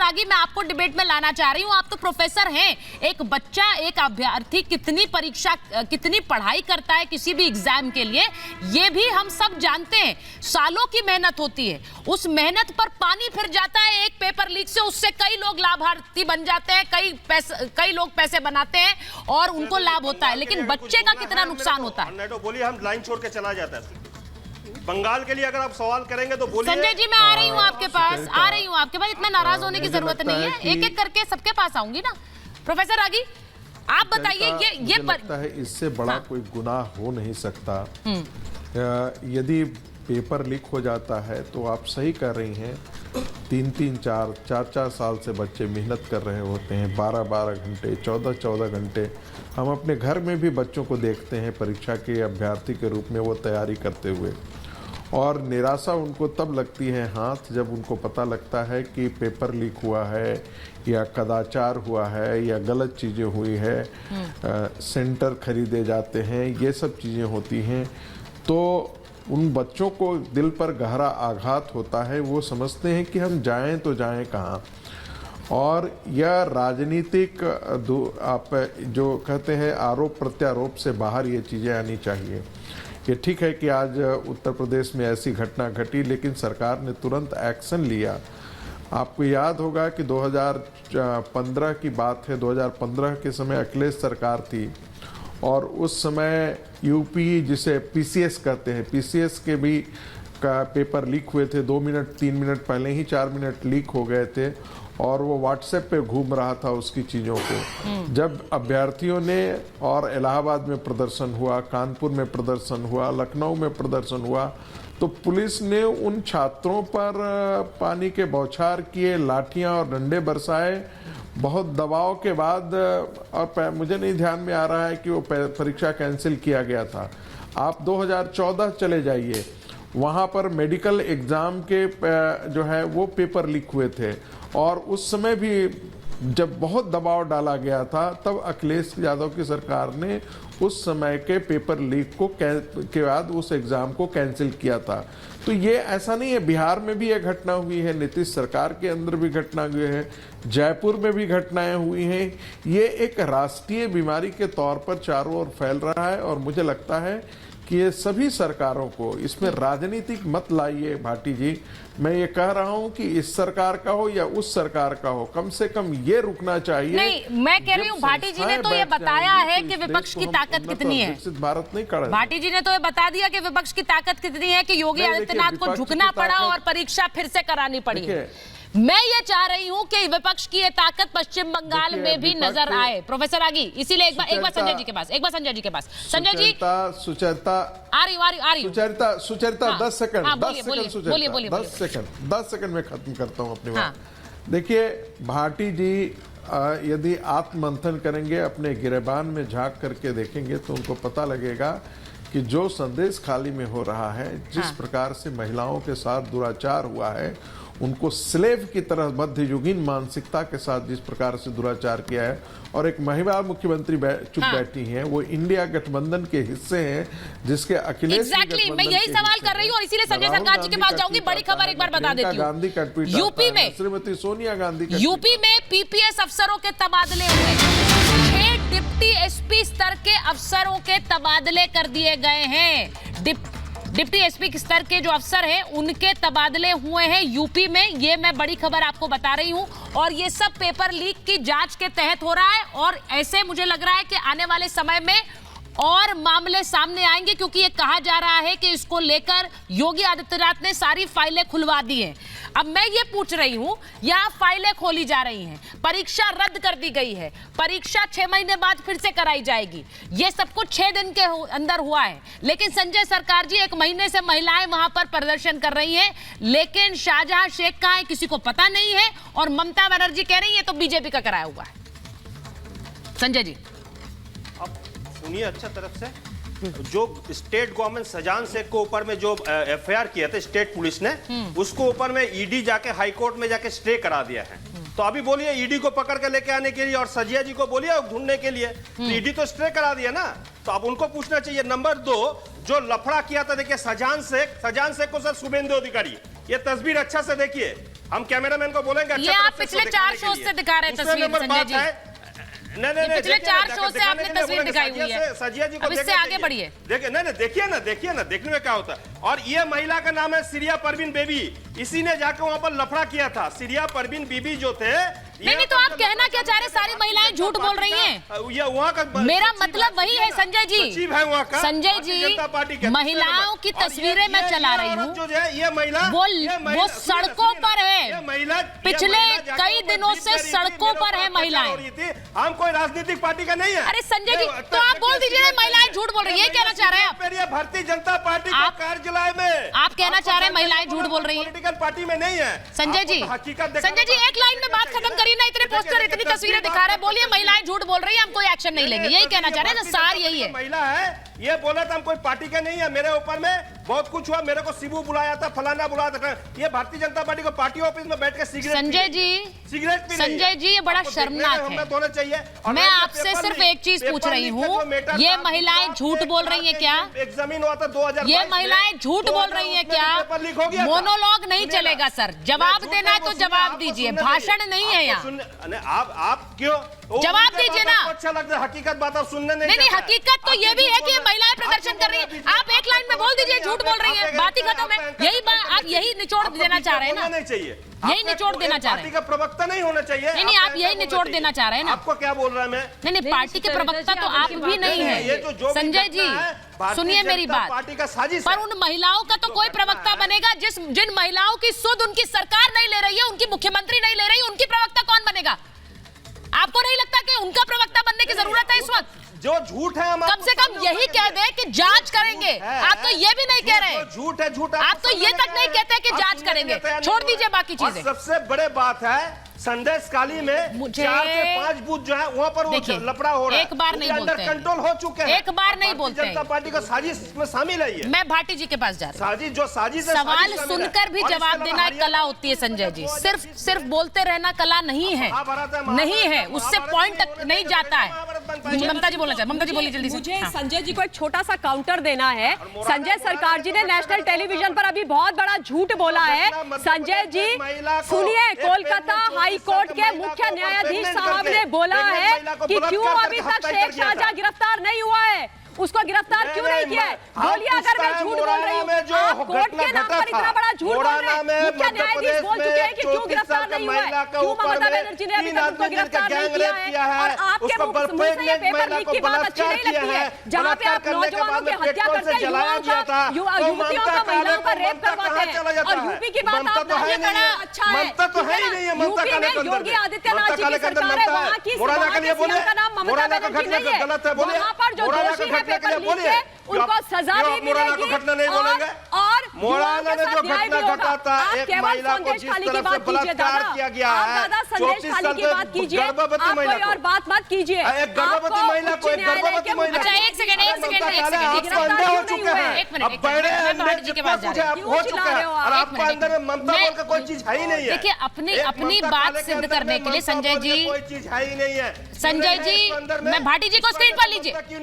रागी, मैं आपको डिबेट में लाना चाह रही हूं। आप तो प्रोफेसर हैं। एक बच्चा, एक अभ्यर्थी कितनी परीक्षा, कितनी पढ़ाई करता है किसी भी एग्जाम के लिए, ये भी हम सब जानते हैं। सालों की मेहनत होती है, उस मेहनत पर पानी फिर जाता है एक पेपर लीक से। उससे कई लोग लाभार्थी बन जाते हैं, कई लोग पैसे बनाते हैं और उनको लाभ होता है, लेकिन बच्चे का कितना नुकसान होता है? बोलिए, हम लाइन छोड़ के चला जाता है। बंगाल के लिए अगर आप सवाल करेंगे तो बोलिए। संजय जी, मैं आ रही हूँ आपके पास, इतना नाराज होने की जरूरत नहीं है। एक एक करके सबके पास आऊंगी ना। प्रोफेसर रागी, आप बताइए, ये लगता है इससे बड़ा कोई गुनाह हो नहीं सकता। यदि पेपर लीक हो जाता है तो आप सही कर रही हैं, 3-3, 4-4 साल से बच्चे मेहनत कर रहे होते हैं, 12-12 घंटे, 14-14 घंटे। हम अपने घर में भी बच्चों को देखते हैं परीक्षा के अभ्यर्थी के रूप में वो तैयारी करते हुए, और निराशा उनको तब लगती है हाथ जब उनको पता लगता है कि पेपर लीक हुआ है या कदाचार हुआ है या गलत चीज़ें हुई है, सेंटर खरीदे जाते हैं, ये सब चीज़ें होती हैं। तो उन बच्चों को दिल पर गहरा आघात होता है। वो समझते हैं कि हम जाएं तो जाएं कहाँ। और यह राजनीतिक आप जो कहते हैं आरोप प्रत्यारोप से बाहर ये चीज़ें आनी चाहिए। ये ठीक है कि आज उत्तर प्रदेश में ऐसी घटना घटी, लेकिन सरकार ने तुरंत एक्शन लिया। आपको याद होगा कि 2015 की बात है, 2015 के समय अखिलेश सरकार थी और उस समय यूपी, जिसे पीसीएस कहते हैं, पीसीएस के भी का पेपर लीक हुए थे। 2 मिनट 3 मिनट पहले ही 4 मिनट लीक हो गए थे और वो व्हाट्सएप पे घूम रहा था उसकी चीज़ों को। जब अभ्यर्थियों ने, और इलाहाबाद में प्रदर्शन हुआ, कानपुर में प्रदर्शन हुआ, लखनऊ में प्रदर्शन हुआ, तो पुलिस ने उन छात्रों पर पानी के बौछार किए, लाठियां और डंडे बरसाए। बहुत दबाव के बाद, और मुझे नहीं ध्यान में आ रहा है कि वो परीक्षा कैंसिल किया गया था। आप 2014 चले जाइए, वहाँ पर मेडिकल एग्ज़ाम के जो है वो पेपर लीक हुए थे, और उस समय भी जब बहुत दबाव डाला गया था तब अखिलेश यादव की सरकार ने उस समय के पेपर लीक के बाद उस एग्ज़ाम को कैंसिल किया था। तो ये ऐसा नहीं है, बिहार में भी ये घटना हुई है, नीतीश सरकार के अंदर भी घटना हुई है, जयपुर में भी घटनाएं हुई हैं। ये एक राष्ट्रीय बीमारी के तौर पर चारों ओर फैल रहा है, और मुझे लगता है कि ये सभी सरकारों को इसमें राजनीतिक मत लाइए। भाटी जी, मैं ये कह रहा हूँ कि इस सरकार का हो या उस सरकार का हो, कम से कम ये रुकना चाहिए। नहीं, मैं कह रही हूँ भाटी जी ने तो ये बताया है कि विपक्ष की ताकत कितनी है। विकसित भारत नहीं कर, भाटी जी ने तो ये बता दिया कि विपक्ष की ताकत कितनी है कि योगी आदित्यनाथ को झुकना पड़ा और परीक्षा फिर से करानी पड़ी है। मैं ये चाह रही हूँ कि विपक्ष की ये ताकत पश्चिम बंगाल में भी नजर आए। प्रोफेसर आगी, इसीलिए एक बार संजय जी के पास, संजय जी, सुचरिता आ रही हूँ। सुचरिता 10 सेकंड, 10 सेकंड में खत्म करता हूँ अपनी बात। देखिए भाटी जी, यदि आत्ममंथन करेंगे, अपने गिरेबान में झांक करके देखेंगे तो उनको पता लगेगा कि जो संदेश खाली में हो रहा है, जिस प्रकार से महिलाओं के साथ दुराचार हुआ है, उनको स्लेव की तरह मध्ययुगीन मानसिकता के साथ जिस प्रकार से दुराचार किया है, और एक महिला मुख्यमंत्री चुप बैठी हैं, वो इंडिया गठबंधन के हिस्से हैं, जिसके अखिलेश मैं यही सवाल कर रही हूँ, इसीलिए संजय सरकार जी के पास जाऊंगी। बड़ी खबर एक बार बता देती हूँ। गांधी का ट्वीट, यूपी में श्रीमती सोनिया गांधी का, यूपी में पीपीएस अफसरों के तबादले हुए, 6 डिप्टी एसपी स्तर के अफसरों के तबादले कर दिए गए हैं। डिप्टी एसपी स्तर के जो अफसर हैं उनके तबादले हुए हैं यूपी में। ये मैं बड़ी खबर आपको बता रही हूं, और ये सब पेपर लीक की जांच के तहत हो रहा है। और ऐसे मुझे लग रहा है कि आने वाले समय में और मामले सामने आएंगे, क्योंकि ये कहा जा रहा है कि इसको लेकर योगी आदित्यनाथ ने सारी फाइलें खुलवा दी हैं। अब मैं ये पूछ रही हूं, यहाँ फाइलें खोली जा रही हैं, परीक्षा रद्द कर दी गई है, परीक्षा 6 महीने बाद फिर से कराई जाएगी, ये सब कुछ 6 दिन के अंदर हुआ है। लेकिन संजय सरकार जी, 1 महीने से महिलाएं वहां पर प्रदर्शन कर रही हैं, लेकिन शाहजहां शेख कहां है किसी को पता नहीं है, और ममता बनर्जी कह रही है तो बीजेपी का कराया हुआ है। संजय जी, सुनिए अच्छा तरफ से, जो स्टेट गवर्नमेंट शाहजहां शेख को ऊपर में जो एफआईआर किया था स्टेट पुलिस ने, उसको ऊपर में ईडी जाके हाई कोर्ट में जाके स्टे करा दिया है। तो अभी बोलिए ईडी को पकड़ के लेके आने के लिए और सजिया जी को बोलिए ढूंढने के लिए, तो ईडी तो स्टे करा दिया ना, तो अब उनको पूछना चाहिए। नंबर 2, जो लफड़ा किया था, देखिए शाहजहां शेख को सर शुभेंदु अधिकारी, ये तस्वीर अच्छा से देखिए, हम कैमरामैन को बोलेंगे ये आप पिछले 4 शो से दिखा रहे हैं तस्वीर, संजय जी। नहीं, पिछले 4 शो से आपने तस्वीर दिखाई हुई है। सजिया जी को अब इससे आगे बढ़िए। देखिए, नहीं, देखिए ना, देखने में क्या होता है। और ये महिला का नाम है सीरिया परवीन बेबी। इसी ने जाकर वहां पर लफड़ा किया था। सीरिया परवीन बीबी जो थे, नहीं, तो आप कहना क्या चाह रहे, सारी महिलाएं झूठ बोल रही हैं? ये वहाँ का मेरा मतलब वही है संजय जी। सचिव है वहाँ का, संजय जी, महिलाओं की तस्वीरें मैं चला रही हूँ, जो है ये महिला वो सड़कों पर है, पिछले कई दिनों से सड़कों पर है महिलाएं। हम कोई राजनीतिक पार्टी का नहीं है। अरे संजय जी, तो आप बोल दीजिए महिलाएं झूठ बोल रही है, कहना चाह रहे हैं आप? भारतीय जनता पार्टी के कार्यालय में आप कहना चाह रहे हैं महिलाएं झूठ बोल रही हैं? पॉलिटिकल पार्टी में नहीं है संजय जी। हकीकत संजय जी, एक लाइन में बात खत्म करिए ना, इतने पोस्टर इतनी तस्वीरें दिखा रहे हैं, बोलिए महिलाएं झूठ बोल रही है, हम कोई एक्शन नहीं लेंगे, यही कहना चाह रहे हैं ना? सार यही है। महिला है, ये बोला था हम कोई पार्टी के नहीं है। मेरे ऊपर में बहुत कुछ हुआ, मेरे को शिबू बुलाया था, फलाना बुलाया था। ये भारतीय जनता पार्टी को पार्टी ऑफिस में बैठ के सिगरेट, संजय जी, संजय जी, ये बड़ा शर्मनाक है। चाहिए। मैं आपसे सिर्फ एक चीज पूछ रही हूँ, ये महिलाएं झूठ बोल रही हैं क्या? एग्जामिन हुआ था 2022 ये महिलाएं झूठ बोल रही हैं क्या? मोनोलॉग नहीं चलेगा सर, जवाब देना है तो जवाब दीजिए, भाषण नहीं है यहाँ। आप क्यों जवाब दीजिए ना? अच्छा लगता है, हकीकत बात आप सुनने नहीं, हकीकत तो ये भी है कि ये महिलाएं प्रदर्शन कर रही हैं। आप एक लाइन में बोल दीजिए झूठ बोल रही हैं, बात ही खत्म है। यही बात आप यही निचोड़ देना चाह रहे हैं ना? नहीं चाहिए, यही निचोड़ देना चाह रहे हैं। पार्टी का प्रवक्ता नहीं होना चाहिए। नहीं, आप यही निचोड़ देना चाह रहे हैं ना? आपको क्या बोल रहा है मैं? नहीं, पार्टी के प्रवक्ता तो आप भी नहीं है संजय जी। सुनिए मेरी बात, पार्टी का साजिश पर उन महिलाओं का तो कोई प्रवक्ता बनेगा जिन महिलाओं की सुध उनकी सरकार नहीं ले रही है, उनकी मुख्यमंत्री नहीं ले रही, उनकी प्रवक्ता कौन बनेगा? आपको नहीं लगता कि उनका प्रवक्ता बनने की जरूरत है इस वक्त? जो झूठ है, हम कम से कम यही कह दे कि जांच करेंगे। आप तो ये भी नहीं कह रहे। झूठ है, झूठ। आप तो ये तक नहीं कहते कि जांच करेंगे। छोड़ दीजिए बाकी चीजें। सबसे बड़े बात है संदेशखाली में 4 से 5 बूथ जो है वहां पर लफड़ा हो रहा है। एक बार नहीं बोलते, कंट्रोल हो चुके हैं। एक बार नहीं बोलते। जनता पार्टी का साजिश में शामिल है। मैं भाटी जी के पास जा रही हूँ। साजिश सवाल सुनकर भी जवाब देना एक कला होती है संजय जी, सिर्फ बोलते रहना कला नहीं है, नहीं है, उससे पॉइंट तक नहीं जाता है। ममता जी बोलना चाहे, ममता जी बोलिए जल्दी से। मुझे संजय जी को एक छोटा सा काउंटर देना है। संजय सरकार जी ने नेशनल टेलीविजन पर अभी बहुत बड़ा झूठ बोला है। संजय जी सुनिए, कोलकाता हाई कोर्ट के मुख्य न्यायाधीश साहब ने बोला है कि क्यों अभी तक शेख शाहजहां गिरफ्तार नहीं हुआ है, उसको गिरफ्तार क्यों नहीं किया है? बोलिए अगर मैं झूठ बोल रही हूँ। आप कोर्ट के नाम पर इतना बड़ा झूठ बोल रहे हैं। मुख्य न्यायाधीश बोल चुके हैं कि क्यों गिरफ्तार नहीं हुआ है, क्यों ममता बनर्जी ने अभी तक उनको गिरफ्तार नहीं किया है। और आपके मुंह से ये पेपर लीक की बात अच्छी नहीं लगती है, जहाँ पे आप नौजवानों की हत्या करते हैं, युवतियों का, महिलाओं का रेप करवाते हैं। और यूपी की बात आप नहीं करा, अच्छा है। यूपी में योगी आदित्यनाथ जी की सरकार है, वहाँ की सीएम का नाम ममता बनर्जी नहीं है। वहाँ पर जो दोषी है पेपर लीक के, उनको सजा भी मिलेगी और मोराना में जो घटना घटा था, एक महिला को जिस तरह से बलात्कार किया गया है, 34 साल की गर्भवती महिला को, और बात मत कीजिए, एक गर्भवती महिला को, एक गर्भवती महिला। अच्छा, एक सेकंड आपको अंधे हो चुके हैं, अब बड़े अंधे जितना कुछ आप हो चुके हैं, और आपको अंदर में ममता बोल के कोई चीज है ही नहीं है। देखिए, अपनी बात सिद्ध करने के लिए संजय जी, कोई चीज है ही नहीं है। संजय जी, मैं भाटी जी को स्क्रीन पर लीजिए।